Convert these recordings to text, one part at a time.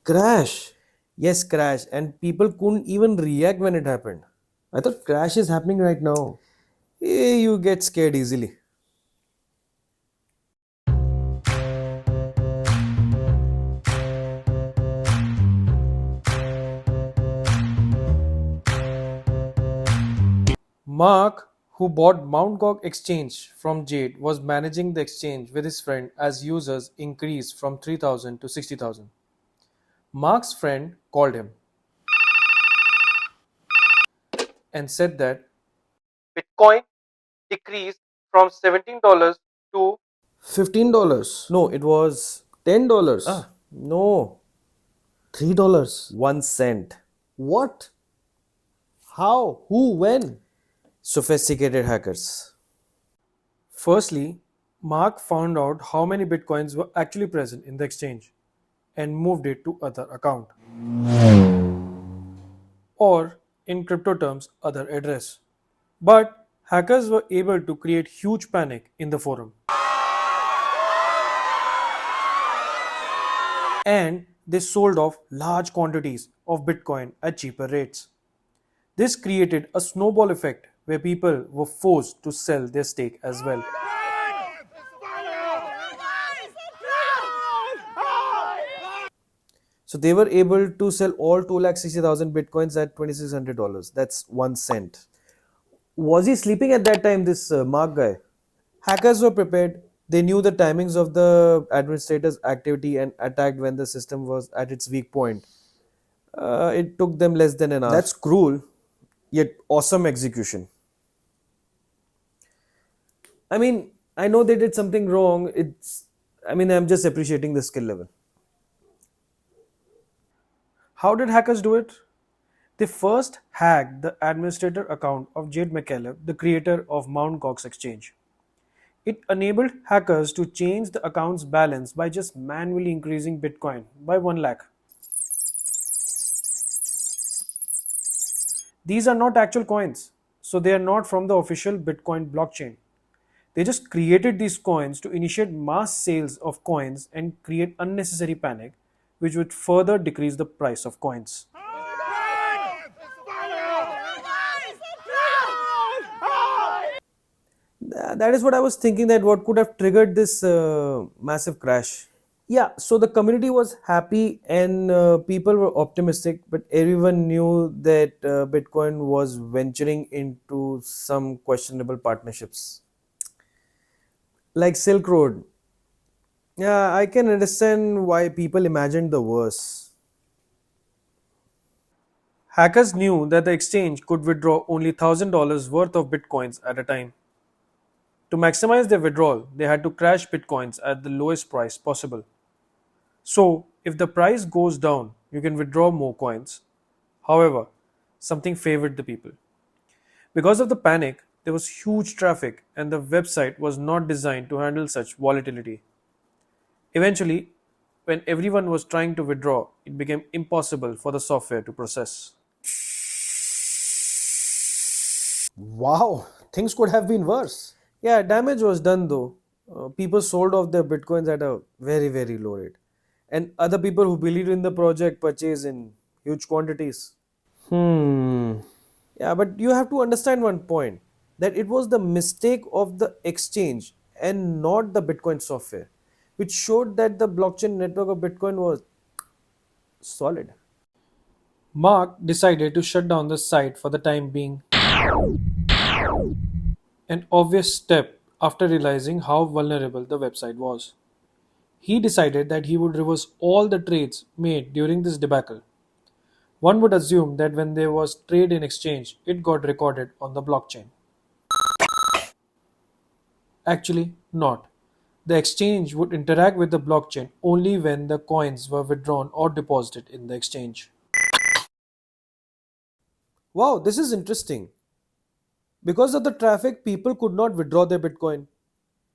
Crash. Yes, crash. And people couldn't even react when it happened. I thought crash is happening right now. You get scared easily. Mark, who bought Mt. Gox exchange from Jade, was managing the exchange with his friend as users increased from 3,000 to 60,000. Mark's friend called him and said that Bitcoin decreased from $17 to $15. No, it was $10. No, $3. 1 cent. What? How? Who? When? Sophisticated hackers. Firstly, Mark found out how many bitcoins were actually present in the exchange and moved it to other account, or in crypto terms other address. But hackers were able to create huge panic in the forum, and they sold off large quantities of bitcoin at cheaper rates. This created a snowball effect where people were forced to sell their stake as well. So they were able to sell all 2,60,000 bitcoins at $2,600. That's 1 cent. Was he sleeping at that time, this Mark guy? Hackers were prepared. They knew the timings of the administrator's activity and attacked when the system was at its weak point. It took them less than an hour. That's cruel, yet awesome execution. I mean, I know they did something wrong. I'm just appreciating the skill level. How did hackers do it? They first hacked the administrator account of Jade McCaleb, the creator of Mt. Gox Exchange. It enabled hackers to change the account's balance by just manually increasing Bitcoin by 1 lakh. These are not actual coins, so they are not from the official Bitcoin blockchain. They just created these coins to initiate mass sales of coins and create unnecessary panic, which would further decrease the price of coins. That is what I was thinking, that what could have triggered this massive crash. Yeah, so the community was happy and people were optimistic, but everyone knew that Bitcoin was venturing into some questionable partnerships. Like Silk Road. Yeah, I can understand why people imagined the worst. Hackers knew that the exchange could withdraw only $1,000 worth of bitcoins at a time. To maximize their withdrawal, they had to crash bitcoins at the lowest price possible. So, if the price goes down, you can withdraw more coins. However, something favored the people. Because of the panic, there was huge traffic and the website was not designed to handle such volatility. Eventually, when everyone was trying to withdraw, it became impossible for the software to process. Wow, things could have been worse. Yeah, damage was done though. People sold off their bitcoins at a very, very low rate. And other people who believed in the project purchased in huge quantities. Hmm. Yeah, but you have to understand one point, that it was the mistake of the exchange and not the Bitcoin software, which showed that the blockchain network of Bitcoin was solid. Mark decided to shut down the site for the time being, an obvious step after realizing how vulnerable the website was. He decided that he would reverse all the trades made during this debacle. One would assume that when there was trade in exchange, it got recorded on the blockchain. Actually, not. The exchange would interact with the blockchain only when the coins were withdrawn or deposited in the exchange. Wow, this is interesting. Because of the traffic, people could not withdraw their Bitcoin.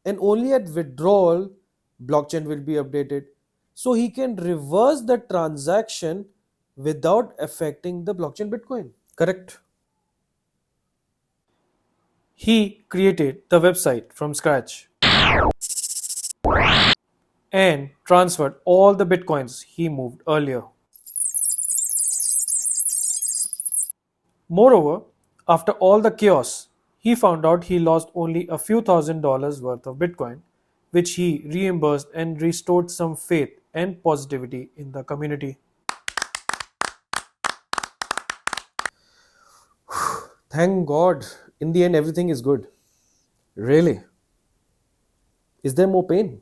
And only at withdrawal, blockchain will be updated. So he can reverse the transaction without affecting the blockchain Bitcoin. Correct. He created the website from scratch and transferred all the bitcoins he moved earlier. Moreover, after all the chaos, he found out he lost only a few $1,000s worth of Bitcoin, which he reimbursed and restored some faith and positivity in the community. Thank God, in the end, everything is good. Really? Is there more pain?